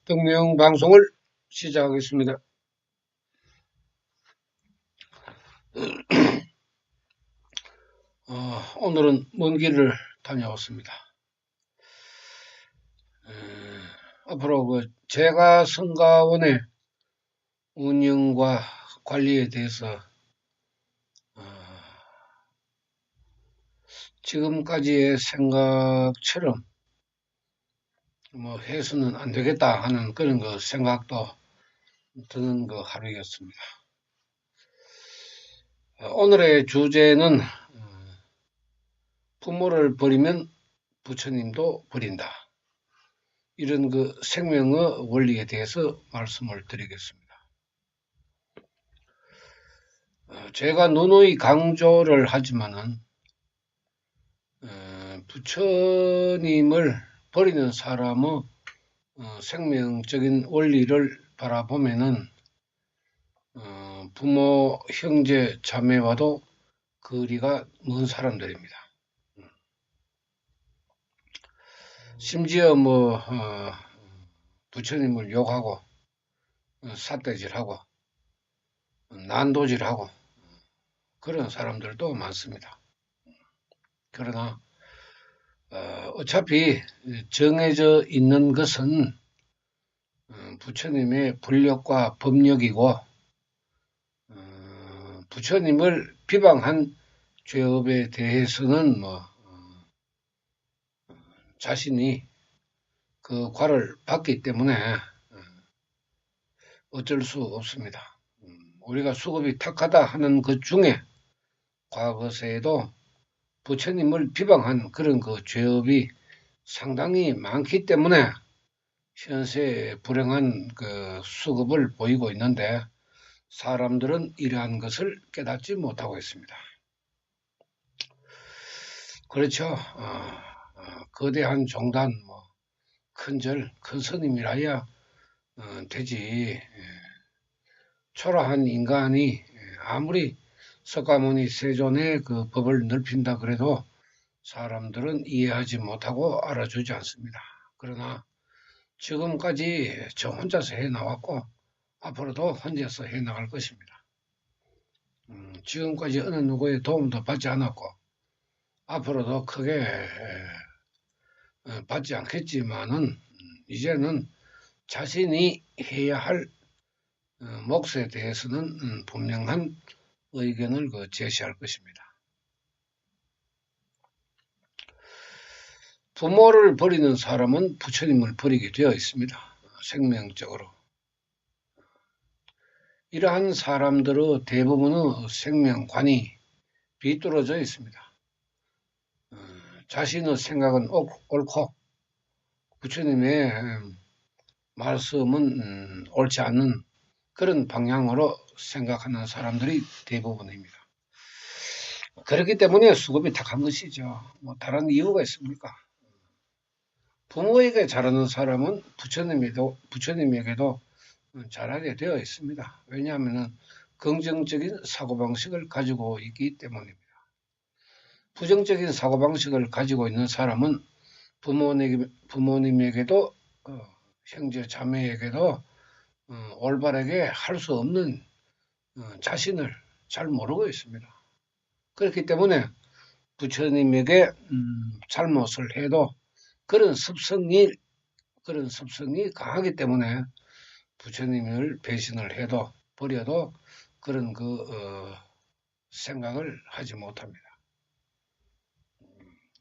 특명 방송을 시작하겠습니다. 오늘은 먼 길을 다녀왔습니다. 앞으로 제가 성가원의 운영과 관리에 대해서 지금까지의 생각처럼 해서는 안 되겠다 하는 그런 생각도 드는 하루였습니다. 오늘의 주제는 부모를 버리면 부처님도 버린다. 이런 생명의 원리에 대해서 말씀을 드리겠습니다. 제가 누누이 강조를 하지만은 부처님을 버리는 사람의 생명적인 원리를 바라보면은 부모, 형제, 자매와도 거리가 먼 사람들입니다. 심지어 부처님을 욕하고 삿대질하고 난도질하고 그런 사람들도 많습니다. 그러나 어차피 정해져 있는 것은 부처님의 불력과 법력이고 부처님을 비방한 죄업에 대해서는 자신이 그 과를 받기 때문에 어쩔 수 없습니다. 우리가 수급이 탁하다 하는 것 중에 과거세에도 부처님을 비방한 그런 죄업이 상당히 많기 때문에 현세 불행한 수급을 보이고 있는데 사람들은 이러한 것을 깨닫지 못하고 있습니다. 그렇죠. 거대한 종단, 큰 절, 큰 스님이라야 되지. 초라한 인간이 아무리 석가모니 세존의 법을 넓힌다 그래도 사람들은 이해하지 못하고 알아주지 않습니다. 그러나 지금까지 저 혼자서 해나왔고 앞으로도 혼자서 해나갈 것입니다. 지금까지 어느 누구의 도움도 받지 않았고 앞으로도 크게 받지 않겠지만은 이제는 자신이 해야 할 몫에 대해서는 분명한 의견을 제시할 것입니다. 부모를 버리는 사람은 부처님을 버리게 되어 있습니다. 생명적으로. 이러한 사람들의 대부분의 생명관이 비뚤어져 있습니다. 자신의 생각은 옳고 부처님의 말씀은 옳지 않는 그런 방향으로 생각하는 사람들이 대부분입니다. 그렇기 때문에 수급이 탁한 것이죠. 다른 이유가 있습니까? 부모에게 잘하는 사람은 부처님에게도 잘하게 되어 있습니다. 왜냐하면 긍정적인 사고방식을 가지고 있기 때문입니다. 부정적인 사고방식을 가지고 있는 사람은 부모님에게도 형제 자매에게도 올바르게 할 수 없는 자신을 잘 모르고 있습니다. 그렇기 때문에 부처님에게 잘못을 해도 그런 습성이 강하기 때문에 부처님을 배신을 해도 버려도 그런 생각을 하지 못합니다.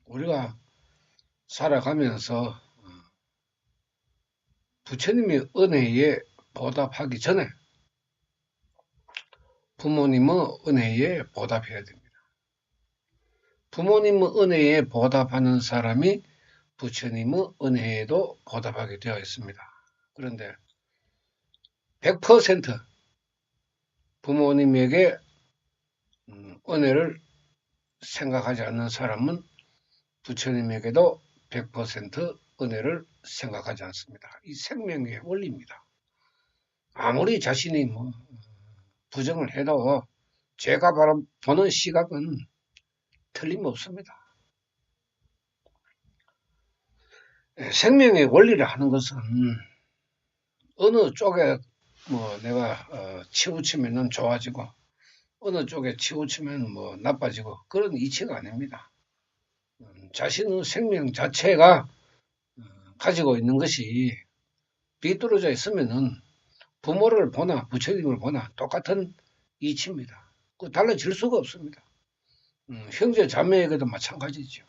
우리가 살아가면서 부처님의 은혜에 보답하기 전에 부모님의 은혜에 보답해야 됩니다. 부모님의 은혜에 보답하는 사람이 부처님의 은혜에도 보답하게 되어 있습니다. 그런데 100% 부모님에게 은혜를 생각하지 않는 사람은 부처님에게도 100% 은혜를 생각하지 않습니다. 이 생명의 원리입니다. 아무리 자신이 부정을 해도 제가 바로 보는 시각은 틀림없습니다. 생명의 원리를 하는 것은 어느 쪽에 뭐 내가 치우치면은 좋아지고 어느 쪽에 치우치면 뭐 나빠지고 그런 이치가 아닙니다. 자신의 생명 자체가 가지고 있는 것이 비뚤어져 있으면은 부모를 보나 부처님을 보나 똑같은 이치입니다. 그 달라질 수가 없습니다. 형제 자매에게도 마찬가지죠.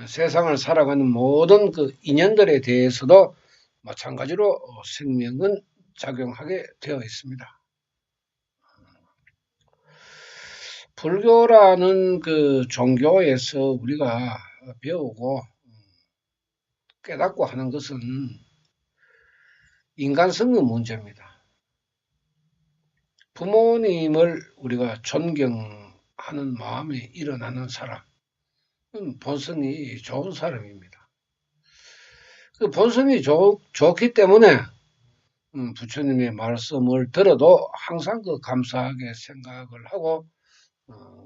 세상을 살아가는 모든 그 인연들에 대해서도 마찬가지로 생명은 작용하게 되어 있습니다. 불교라는 그 종교에서 우리가 배우고 깨닫고 하는 것은 인간성의 문제입니다. 부모님을 우리가 존경하는 마음이 일어나는 사람은 본성이 좋은 사람입니다. 그 본성이 좋기 때문에 부처님의 말씀을 들어도 항상 그 감사하게 생각을 하고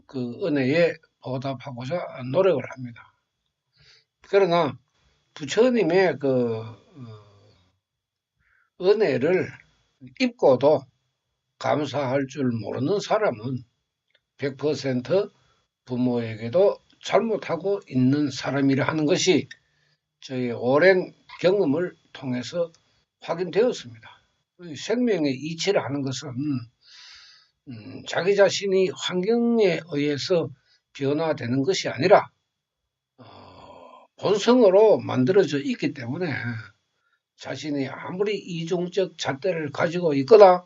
그 은혜에 보답하고자 노력을 합니다. 그러나 부처님의 그 은혜를 입고도 감사할 줄 모르는 사람은 100% 부모에게도 잘못하고 있는 사람이라 하는 것이 저희 오랜 경험을 통해서 확인되었습니다. 생명의 이치를 하는 것은 자기 자신이 환경에 의해서 변화되는 것이 아니라 본성으로 만들어져 있기 때문에 자신이 아무리 이중적 잣대를 가지고 있거나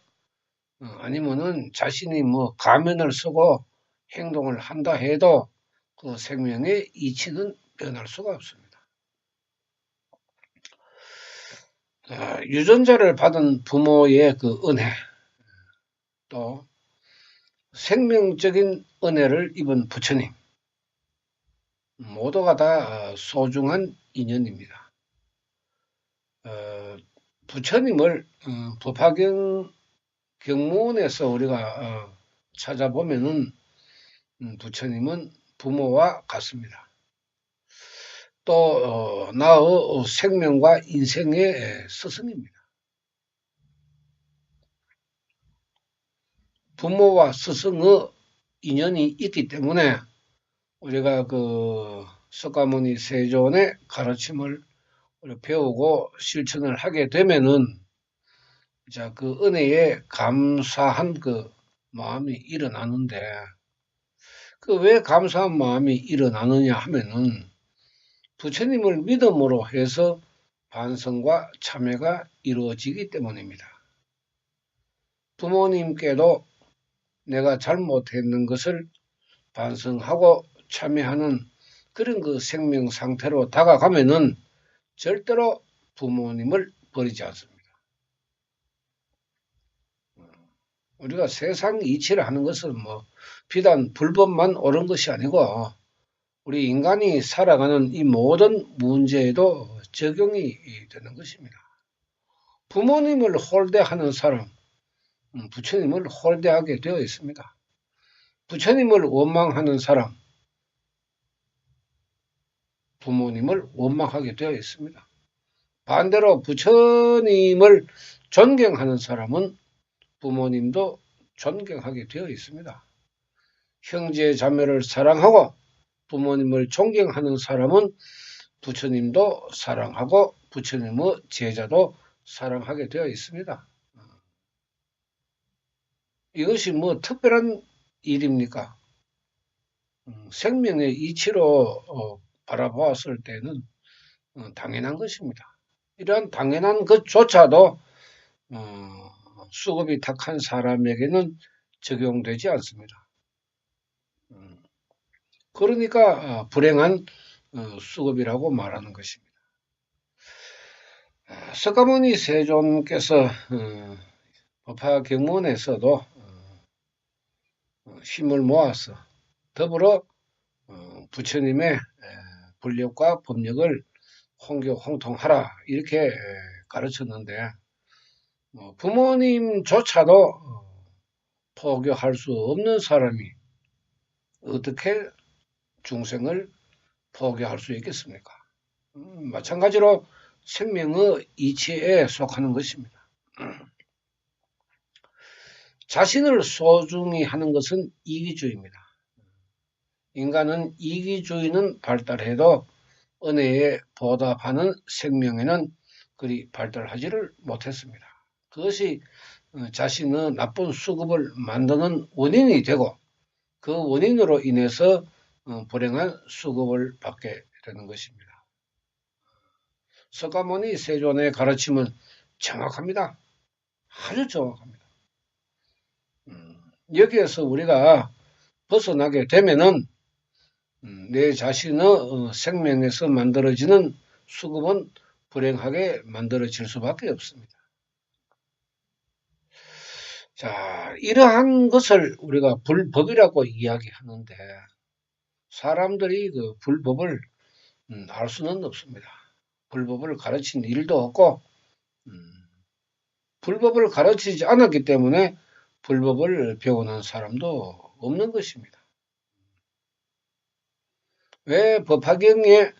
아니면은 자신이 뭐 가면을 쓰고 행동을 한다 해도 그 생명의 이치는 변할 수가 없습니다. 유전자를 받은 부모의 그 은혜, 또 생명적인 은혜를 입은 부처님, 모두가 다 소중한 인연입니다. 부처님을 법화경 경문에서 우리가 찾아보면은 부처님은 부모와 같습니다. 또 나의 생명과 인생의 스승입니다. 부모와 스승의 인연이 있기 때문에 우리가 그 석가모니 세존의 가르침을 배우고 실천을 하게 되면은 자, 그 은혜에 감사한 그 마음이 일어나는데 그 왜 감사한 마음이 일어나느냐 하면은 부처님을 믿음으로 해서 반성과 참회가 이루어지기 때문입니다. 부모님께도 내가 잘못했는 것을 반성하고 참회하는 그런 그 생명 상태로 다가가면은 절대로 부모님을 버리지 않습니다. 우리가 세상 이치를 하는 것은 뭐 비단 불법만 옳은 것이 아니고 우리 인간이 살아가는 이 모든 문제에도 적용이 되는 것입니다. 부모님을 홀대하는 사람, 부처님을 홀대하게 되어 있습니다. 부처님을 원망하는 사람, 부모님을 원망하게 되어 있습니다. 반대로 부처님을 존경하는 사람은 부모님도 존경하게 되어 있습니다. 형제 자매를 사랑하고 부모님을 존경하는 사람은 부처님도 사랑하고 부처님의 제자도 사랑하게 되어 있습니다. 이것이 뭐 특별한 일입니까? 생명의 이치로 바라보았을 때는 당연한 것입니다. 이러한 당연한 것조차도 수급이 탁한 사람에게는 적용되지 않습니다. 그러니까 불행한 수급이라고 말하는 것입니다. 석가모니 세존께서 법화경문에서도 힘을 모아서 더불어 부처님의 불력과 법력을 홍통하라 이렇게 가르쳤는데 부모님조차도 포교할 수 없는 사람이 어떻게 중생을 포교할 수 있겠습니까? 마찬가지로 생명의 이치에 속하는 것입니다. 자신을 소중히 하는 것은 이기주의입니다. 인간은 이기주의는 발달해도 은혜에 보답하는 생명에는 그리 발달하지를 못했습니다. 그것이 자신의 나쁜 수급을 만드는 원인이 되고 그 원인으로 인해서 불행한 수급을 받게 되는 것입니다. 석가모니 세존의 가르침은 정확합니다. 아주 정확합니다. 여기에서 우리가 벗어나게 되면은 내 자신의 생명에서 만들어지는 수급은 불행하게 만들어질 수밖에 없습니다. 자, 이러한 것을 우리가 불법이라고 이야기하는데 사람들이 그 불법을 알 수는 없습니다. 불법을 가르친 일도 없고 불법을 가르치지 않았기 때문에 불법을 배우는 사람도 없는 것입니다. 왜 법화경의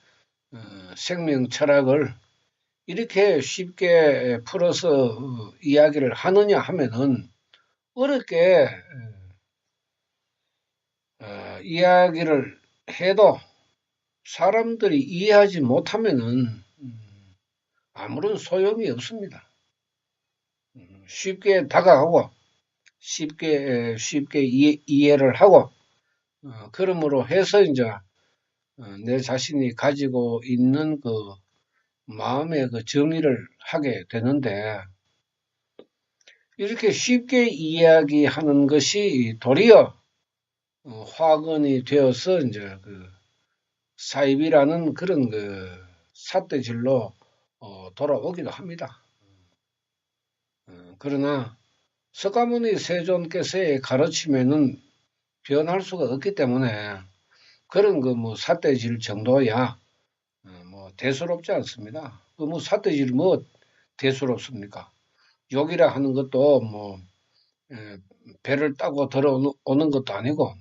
생명 철학을 이렇게 쉽게 풀어서 이야기를 하느냐 하면은 어렵게 이야기를 해도 사람들이 이해하지 못하면은 아무런 소용이 없습니다. 쉽게 다가가고 쉽게 이해를 하고 그러므로 해서 이제 내 자신이 가지고 있는 그 마음의 그 정의를 하게 되는데 이렇게 쉽게 이야기하는 것이 도리어 화근이 되어서 이제 그 사입이라는 그런 그 삿대질로 돌아오기도 합니다. 그러나 석가모니 세존께서의 가르침에는 변할 수가 없기 때문에 그런 그 뭐 삿대질 정도야 뭐 대수롭지 않습니다. 그 뭐 삿대질 뭐 대수롭습니까? 욕이라 하는 것도 뭐 배를 따고 들어오는 것도 아니고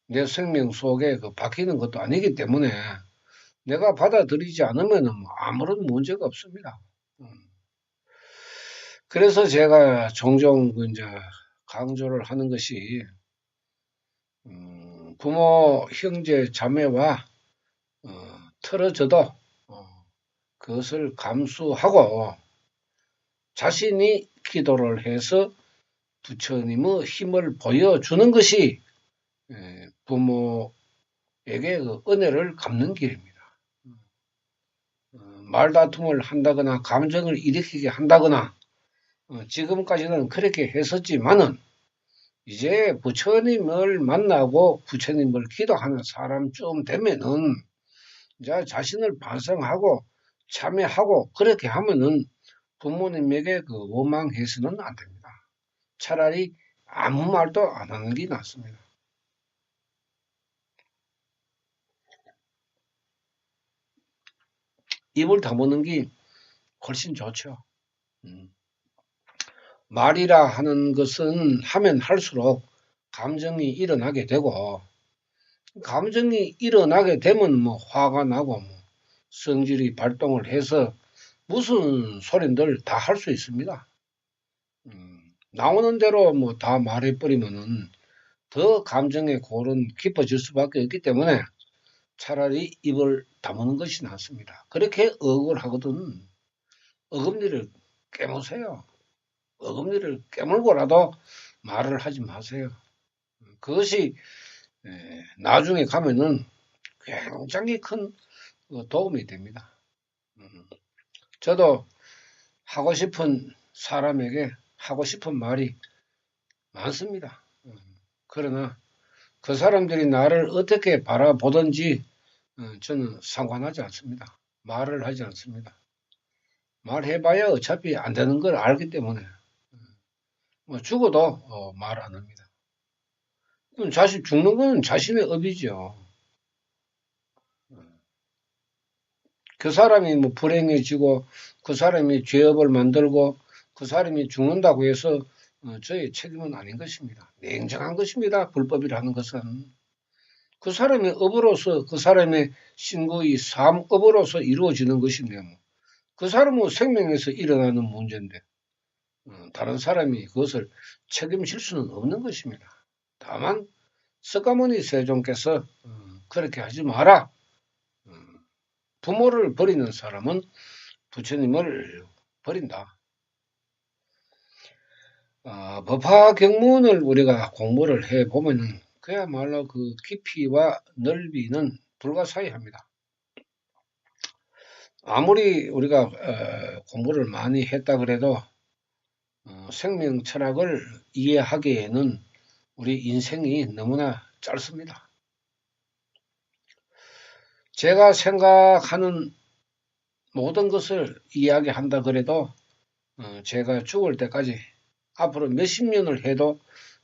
내 생명 속에 그 박히는 것도 아니기 때문에 내가 받아들이지 않으면 아무런 문제가 없습니다. 그래서 제가 종종 이제 강조를 하는 것이 부모, 형제, 자매와 틀어져도 그것을 감수하고 자신이 기도를 해서 부처님의 힘을 보여주는 것이 부모에게 그 은혜를 갚는 길입니다. 말다툼을 한다거나 감정을 일으키게 한다거나 지금까지는 그렇게 했었지만은 이제 부처님을 만나고 부처님을 기도하는 사람쯤 되면은 이제 자신을 반성하고 참여하고 그렇게 하면은 부모님에게 그 원망해서는 안 됩니다. 차라리 아무 말도 안 하는 게 낫습니다. 입을 다무는 게 훨씬 좋죠. 말이라 하는 것은 하면 할수록 감정이 일어나게 되고 감정이 일어나게 되면 뭐 화가 나고 뭐 성질이 발동을 해서 무슨 소린들 다 할 수 있습니다. 나오는 대로 뭐 다 말해버리면은 더 감정의 골은 깊어질 수밖에 없기 때문에 차라리 입을 다무는 것이 낫습니다. 그렇게 억울하거든 어금니를 깨무세요. 어금니를 깨물고라도 말을 하지 마세요. 그것이 나중에 가면은 굉장히 큰 도움이 됩니다. 저도 하고 싶은 사람에게 하고 싶은 말이 많습니다. 그러나 그 사람들이 나를 어떻게 바라보든지 저는 상관하지 않습니다. 말을 하지 않습니다. 말해봐야 어차피 안 되는 걸 알기 때문에 뭐 죽어도 말 안 합니다. 죽는 건 자신의 업이죠. 그 사람이 뭐 불행해지고 그 사람이 죄업을 만들고 그 사람이 죽는다고 해서 저의 책임은 아닌 것입니다. 냉정한 것입니다. 불법이라는 것은. 그 사람의 업으로서 그 사람의 신고의 삶업으로서 이루어지는 것인데 뭐. 그 사람은 생명에서 일어나는 문제인데 다른 사람이 그것을 책임질 수는 없는 것입니다. 다만 석가모니 세존께서 그렇게 하지 마라. 부모를 버리는 사람은 부처님을 버린다. 법화경문을 우리가 공부를 해보면 그야말로 그 깊이와 넓이는 불가사의합니다. 아무리 우리가 공부를 많이 했다 그래도 생명 철학을 이해하기에는 우리 인생이 너무나 짧습니다. 제가 생각하는 모든 것을 이야기한다 그래도 제가 죽을 때까지 앞으로 몇십 년을 해도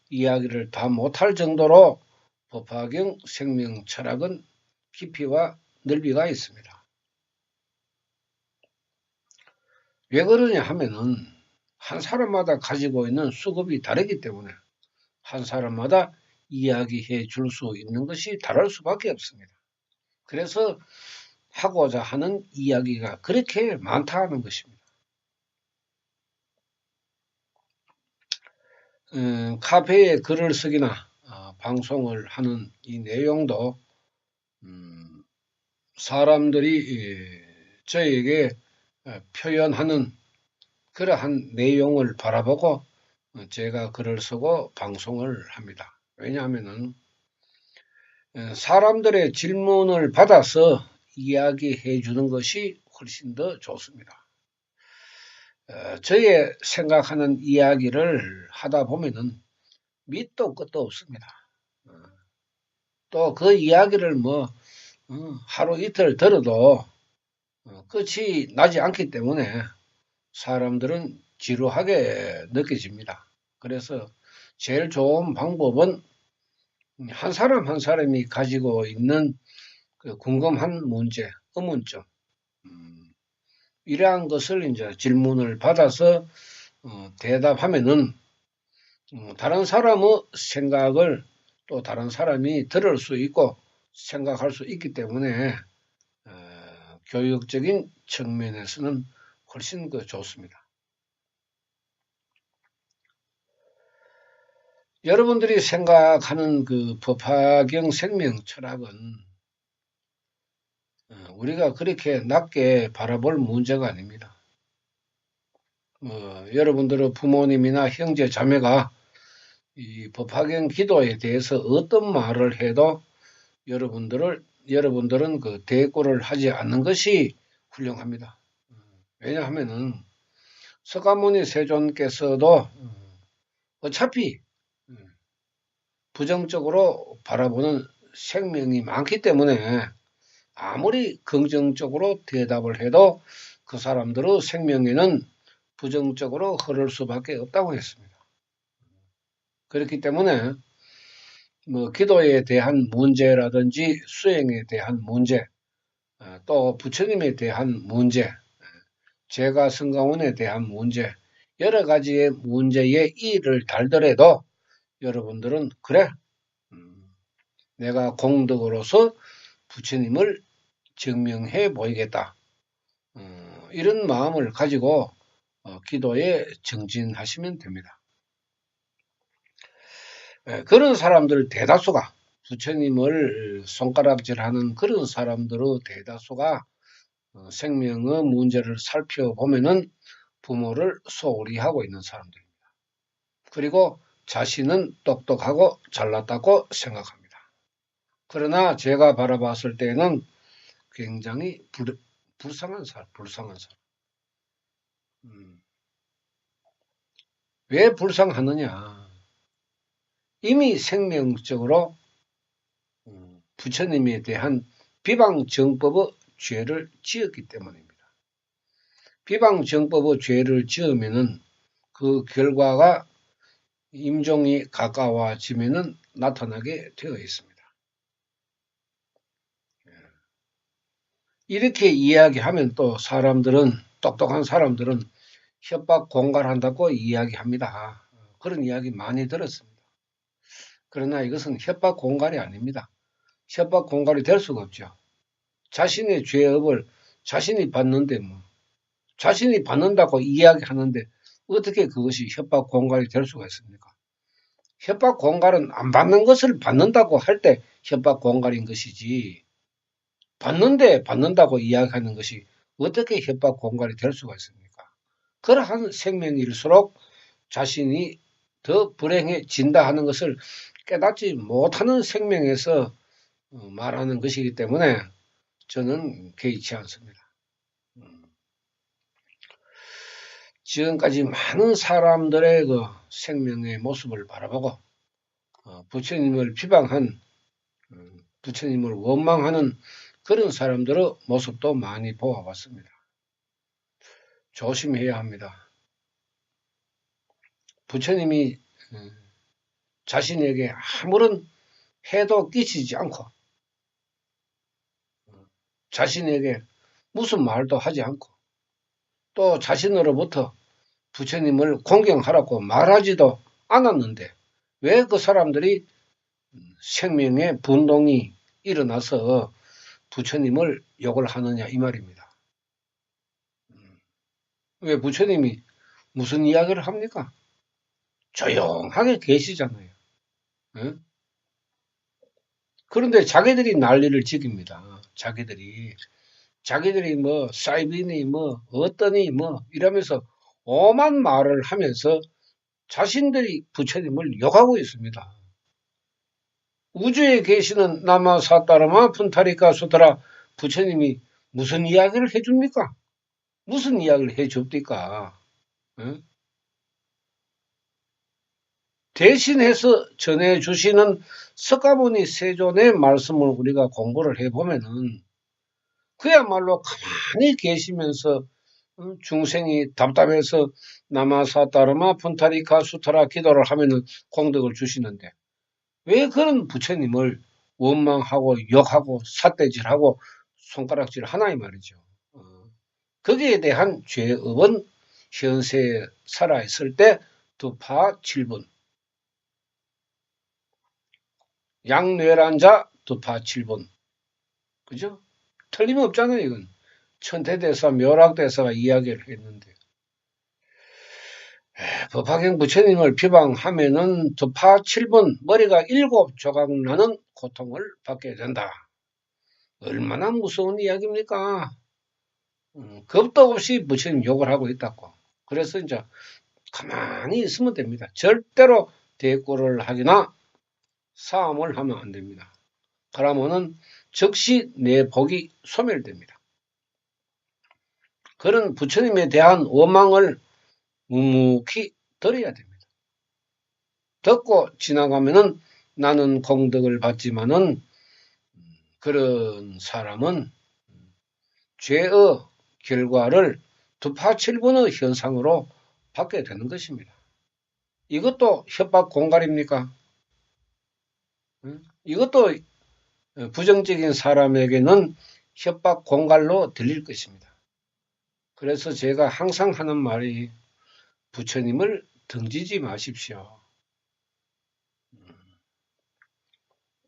이야기를 다 못할 정도로 법화경 생명 철학은 깊이와 넓이가 있습니다. 왜 그러냐 하면은 한 사람마다 가지고 있는 수급이 다르기 때문에 한 사람마다 이야기해 줄 수 있는 것이 다를 수밖에 없습니다. 그래서 하고자 하는 이야기가 그렇게 많다는 것입니다. 카페에 글을 쓰기나 방송을 하는 이 내용도 사람들이 저에게 표현하는 그러한 내용을 바라보고 제가 글을 쓰고 방송을 합니다. 왜냐하면은 사람들의 질문을 받아서 이야기해 주는 것이 훨씬 더 좋습니다. 저의 생각하는 이야기를 하다 보면은 밑도 끝도 없습니다. 또 그 이야기를 하루 이틀 들어도 끝이 나지 않기 때문에 사람들은 지루하게 느껴집니다. 그래서 제일 좋은 방법은 한 사람 한 사람이 가지고 있는 그 궁금한 문제, 의문점, 이러한 것을 이제 질문을 받아서 대답하면은 다른 사람의 생각을 또 다른 사람이 들을 수 있고 생각할 수 있기 때문에 교육적인 측면에서는 훨씬 좋습니다. 여러분들이 생각하는 그 법화경 생명 철학은 우리가 그렇게 낮게 바라볼 문제가 아닙니다. 여러분들의 부모님이나 형제 자매가 이 법화경 기도에 대해서 어떤 말을 해도 여러분들은 그 대꾸를 하지 않는 것이 훌륭합니다. 왜냐하면은 석가모니 세존께서도 어차피 부정적으로 바라보는 생명이 많기 때문에 아무리 긍정적으로 대답을 해도 그 사람들의 생명에는 부정적으로 흐를 수밖에 없다고 했습니다. 그렇기 때문에 기도에 대한 문제라든지 수행에 대한 문제, 또 부처님에 대한 문제, 제가 성가원에 대한 문제, 여러 가지의 문제에 이를 달더라도 여러분들은 그래, 내가 공덕으로서 부처님을 증명해 보이겠다. 이런 마음을 가지고 기도에 정진하시면 됩니다. 그런 사람들 대다수가 부처님을 손가락질하는 그런 사람들의 대다수가 생명의 문제를 살펴보면은 부모를 소홀히 하고 있는 사람들입니다. 그리고 자신은 똑똑하고 잘났다고 생각합니다. 그러나 제가 바라봤을 때는 굉장히 불쌍한 사람. 왜 불쌍하느냐? 이미 생명적으로 부처님에 대한 비방정법의 죄를 지었기 때문입니다. 비방정법의 죄를 지으면은 그 결과가 임종이 가까워지면은 나타나게 되어 있습니다. 이렇게 이야기하면 또 똑똑한 사람들은 협박 공갈한다고 이야기합니다. 그런 이야기 많이 들었습니다. 그러나 이것은 협박 공갈이 아닙니다. 협박 공갈이 될 수가 없죠. 자신의 죄업을 자신이 받는데 자신이 받는다고 이야기하는데 어떻게 그것이 협박 공갈이 될 수가 있습니까? 협박 공갈은 안 받는 것을 받는다고 할 때 협박 공갈인 것이지, 받는데 받는다고 이야기하는 것이 어떻게 협박 공갈이 될 수가 있습니까? 그러한 생명일수록 자신이 더 불행해진다 하는 것을 깨닫지 못하는 생명에서 말하는 것이기 때문에 저는 개의치 않습니다. 지금까지 많은 사람들의 그 생명의 모습을 바라보고 부처님을 비방한, 부처님을 원망하는 그런 사람들의 모습도 많이 보아봤습니다. 조심해야 합니다. 부처님이 자신에게 아무런 해도 끼치지 않고 자신에게 무슨 말도 하지 않고 또 자신으로부터 부처님을 공경하라고 말하지도 않았는데 왜 그 사람들이 생명의 분동이 일어나서 부처님을 욕을 하느냐 이 말입니다. 왜 부처님이 무슨 이야기를 합니까? 조용하게 계시잖아요. 예? 그런데 자기들이 난리를 지깁니다. 자기들이 뭐 사이비니 뭐 어떠니 뭐 이러면서 오만 말을 하면서 자신들이 부처님을 욕하고 있습니다. 우주에 계시는 나마사따라마 푼타리카 수타라 부처님이 무슨 이야기를 해줍니까? 무슨 이야기를 해줍니까? 응? 대신해서 전해주시는 석가모니 세존의 말씀을 우리가 공부를 해보면은 그야말로 가만히 계시면서 중생이 답답해서 나마사따르마 푼타리카 수타라 기도를 하면은 공덕을 주시는데 왜 그런 부처님을 원망하고 욕하고 삿대질하고 손가락질 하나 이 말이죠. 거기에 대한 죄업은 현세에 살아있을 때 두파 7분, 양뇌란자 두파 7분, 그죠? 틀림없잖아요, 이건. 천태대사, 묘락대사가 이야기를 했는데. 법화경 부처님을 비방하면은 두파 7분, 머리가 7조각 나는 고통을 받게 된다. 얼마나 무서운 이야기입니까? 겁도 없이 부처님 욕을 하고 있다고. 그래서 이제 가만히 있으면 됩니다. 절대로 대꾸를 하거나 싸움을 하면 안 됩니다. 그러면은 즉시 내 복이 소멸됩니다. 그런 부처님에 대한 원망을 묵묵히 들어야 됩니다. 듣고 지나가면은 나는 공덕을 받지만은 그런 사람은 죄의 결과를 두파칠분의 현상으로 받게 되는 것입니다. 이것도 협박 공갈입니까? 이것도 부정적인 사람에게는 협박 공갈로 들릴 것입니다. 그래서 제가 항상 하는 말이 부처님을 등지지 마십시오.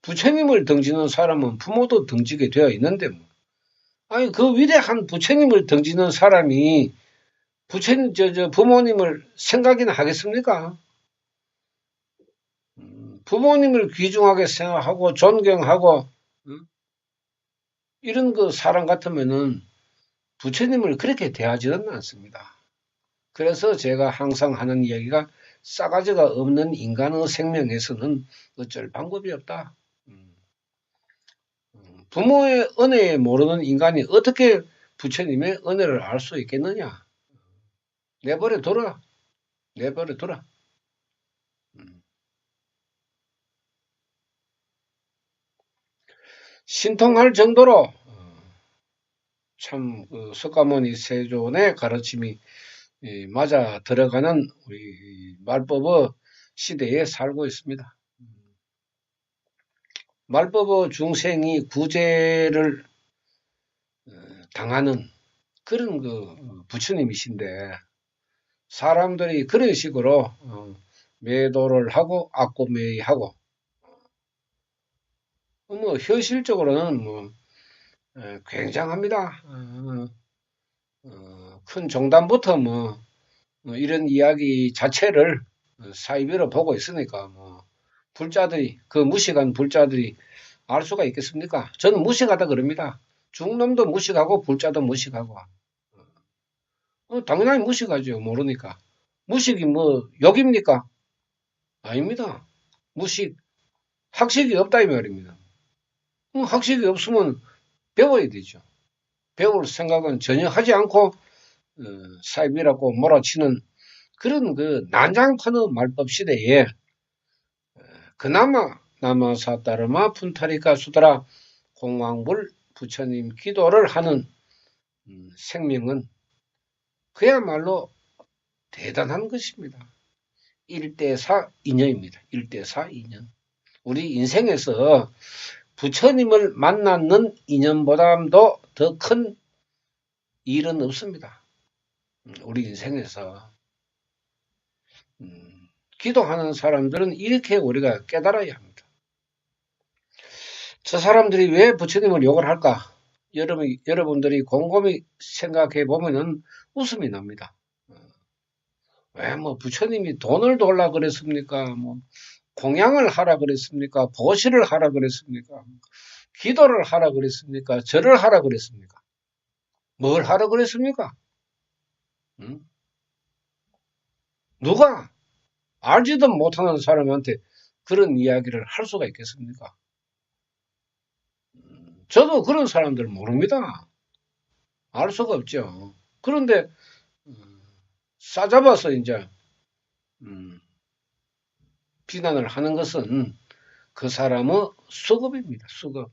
부처님을 등지는 사람은 부모도 등지게 되어 있는데 뭐. 아니 그 위대한 부처님을 등지는 사람이 부처님 부모님을 생각이나 하겠습니까? 부모님을 귀중하게 생각하고 존경하고 이런 그 사람 같으면은 부처님을 그렇게 대하지는 않습니다. 그래서 제가 항상 하는 이야기가 싸가지가 없는 인간의 생명에서는 어쩔 방법이 없다. 부모의 은혜에 모르는 인간이 어떻게 부처님의 은혜를 알 수 있겠느냐? 내버려 둬라. 내버려 둬라. 신통할 정도로 참 석가모니 세존의 가르침이 맞아 들어가는 우리 말법의 시대에 살고 있습니다. 말법의 중생이 구제를 당하는 그런 그 부처님이신데 사람들이 그런 식으로 매도를 하고 악고매이하고 뭐 현실적으로는 뭐 굉장합니다. 큰 종단부터 뭐 이런 이야기 자체를 사이비로 보고 있으니까 뭐 불자들이 그 무식한 불자들이 알 수가 있겠습니까? 저는 무식하다 그럽니다. 중놈도 무식하고 불자도 무식하고 당연히 무식하죠. 모르니까. 무식이 뭐 욕입니까? 아닙니다. 무식 학식이 없다 이 말입니다. 학식이 없으면 배워야 되죠. 배울 생각은 전혀 하지 않고 사입이라고 몰아치는 그런 그 난장판의 말법 시대에 그나마 남아사 따르마 푼타리카 수다라 공황불 부처님 기도를 하는 생명은 그야말로 대단한 것입니다. 1대4 인연입니다. 1대4 인연. 우리 인생에서 부처님을 만나는 인연보다도 더 큰 일은 없습니다. 우리 인생에서 기도하는 사람들은 이렇게 우리가 깨달아야 합니다. 저 사람들이 왜 부처님을 욕을 할까? 여러분들이 곰곰이 생각해 보면은 웃음이 납니다. 왜 뭐 부처님이 돈을 돌라 그랬습니까? 뭐 공양을 하라 그랬습니까? 보시를 하라 그랬습니까? 기도를 하라 그랬습니까? 절을 하라 그랬습니까? 뭘 하라 그랬습니까? 누가 알지도 못하는 사람한테 그런 이야기를 할 수가 있겠습니까? 저도 그런 사람들 모릅니다. 알 수가 없죠. 그런데 싸잡아서 이제 비난을 하는 것은 그 사람의 수급입니다. 수급.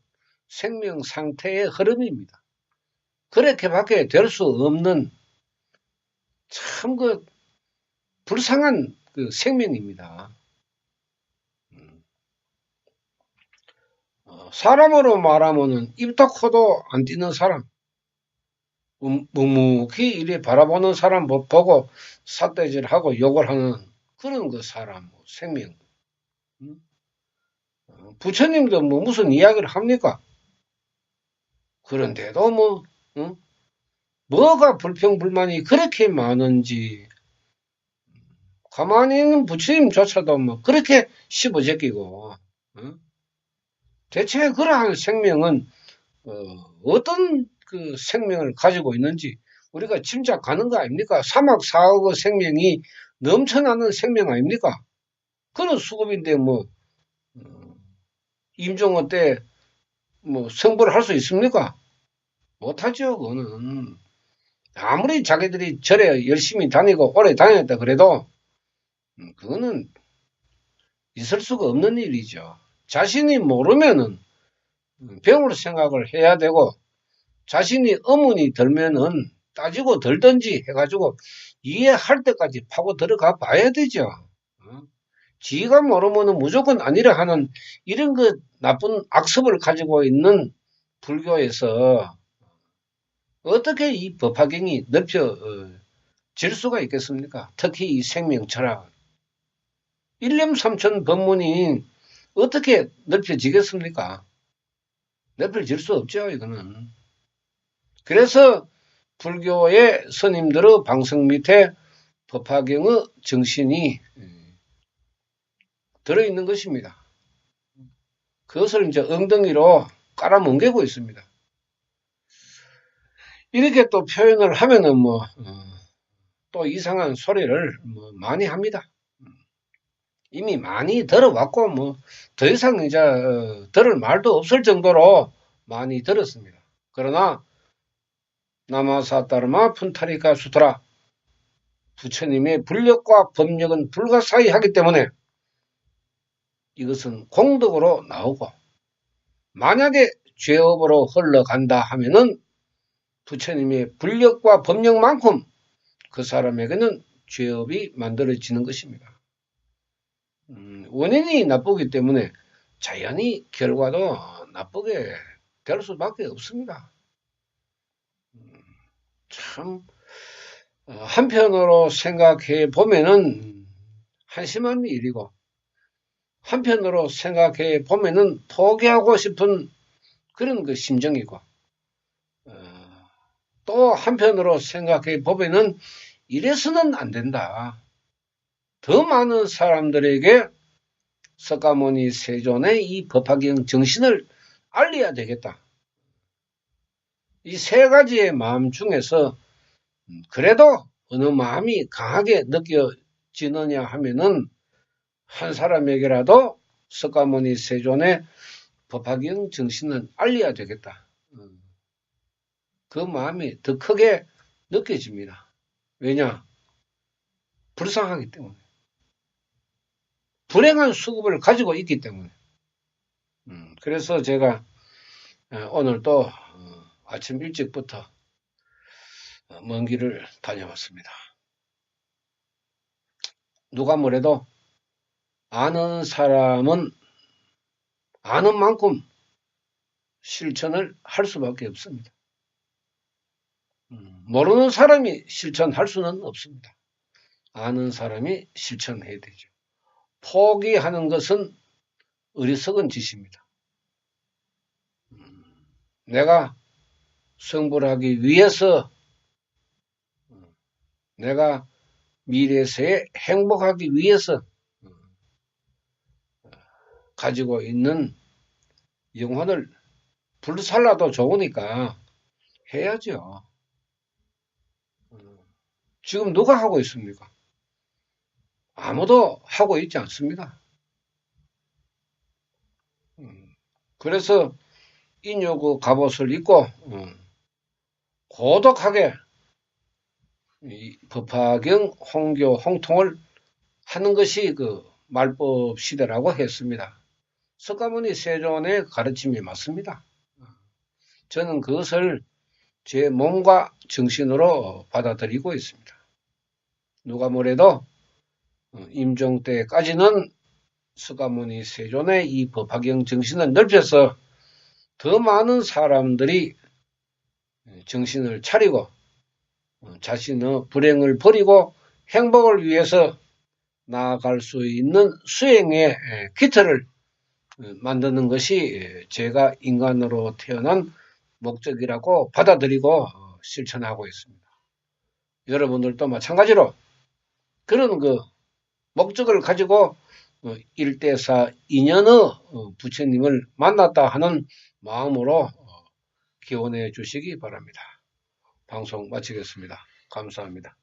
생명 상태의 흐름입니다. 그렇게밖에 될 수 없는 참 그 불쌍한 그 생명입니다. 사람으로 말하면은 입도 코도 안 띄는 사람, 묵묵히 이리 바라보는 사람 보고 삿대질하고 욕을 하는 그런 그 사람, 생명. 부처님도 뭐 무슨 이야기를 합니까? 그런데도 뭐, 뭐가 불평불만이 그렇게 많은지, 가만히 있는 부처님조차도 뭐 그렇게 씹어제끼고, 대체 그러한 생명은, 어떤 그 생명을 가지고 있는지 우리가 짐작가는 거 아닙니까? 사막 4억의 생명이 넘쳐나는 생명 아닙니까? 그런 수급인데 뭐, 임종원 때 뭐 성불을 할 수 있습니까? 못하죠, 그거는. 아무리 자기들이 절에 열심히 다니고 오래 다녔다 그래도, 그거는 있을 수가 없는 일이죠. 자신이 모르면은 배울 생각을 해야 되고, 자신이 의문이 들면은 따지고 들든지 해가지고 이해할 때까지 파고 들어가 봐야 되죠. 지가 모르면은 무조건 아니라 하는 이런 그 나쁜 악습을 가지고 있는 불교에서 어떻게 이 법화경이 넓혀질 수가 있겠습니까? 특히 이 생명철학. 일념삼천 법문이 어떻게 넓혀지겠습니까? 넓혀질 수 없죠, 이거는. 그래서 불교의 스님들의 방석 밑에 법화경의 정신이 들어있는 것입니다. 그것을 이제 엉덩이로 깔아뭉개고 있습니다. 이렇게 또 표현을 하면은 뭐, 또 이상한 소리를 뭐 많이 합니다. 이미 많이 들어왔고, 뭐, 더 이상 이제, 들을 말도 없을 정도로 많이 들었습니다. 그러나, 나마사따르마 푼타리카 수트라, 부처님의 불력과 법력은 불가사의하기 때문에 이것은 공덕으로 나오고, 만약에 죄업으로 흘러간다 하면은 부처님의 불력과 법력만큼 그 사람에게는 죄업이 만들어지는 것입니다. 원인이 나쁘기 때문에 자연히 결과도 나쁘게 될 수밖에 없습니다. 참 한편으로 생각해 보면은 한심한 일이고, 한편으로 생각해 보면은 포기하고 싶은 그런 그 심정이고, 또 한편으로 생각해 보면은 이래서는 안 된다. 더 많은 사람들에게 석가모니 세존의 이 법화경 정신을 알려야 되겠다. 이 세 가지의 마음 중에서 그래도 어느 마음이 강하게 느껴지느냐 하면은 한 사람에게라도 석가모니 세존의 법화경 정신을 알려야 되겠다. 그 마음이 더 크게 느껴집니다. 왜냐? 불쌍하기 때문에. 불행한 수급을 가지고 있기 때문에. 그래서 제가 오늘 또 아침 일찍부터 먼 길을 다녀왔습니다. 누가 뭐래도 아는 사람은 아는 만큼 실천을 할 수밖에 없습니다. 모르는 사람이 실천할 수는 없습니다. 아는 사람이 실천해야 되죠. 포기하는 것은 어리석은 짓입니다. 내가 성불하기 위해서, 내가 미래세에 행복하기 위해서 가지고 있는 영혼을 불살라도 좋으니까 해야죠. 지금 누가 하고 있습니까? 아무도 하고 있지 않습니다. 그래서 인요구 갑옷을 입고 고독하게 이 법화경 홍교 홍통을 하는 것이 그 말법 시대라고 했습니다. 석가모니 세존의 가르침이 맞습니다. 저는 그것을 제 몸과 정신으로 받아들이고 있습니다. 누가 뭐래도 임종 때까지는 석가모니 세존의 이 법화경 정신을 넓혀서 더 많은 사람들이 정신을 차리고 자신의 불행을 버리고 행복을 위해서 나아갈 수 있는 수행의 기틀을 만드는 것이 제가 인간으로 태어난 목적이라고 받아들이고 실천하고 있습니다. 여러분들도 마찬가지로 그런 그 목적을 가지고 일대사 인연의 부처님을 만났다 하는 마음으로 기원해 주시기 바랍니다. 방송 마치겠습니다. 감사합니다.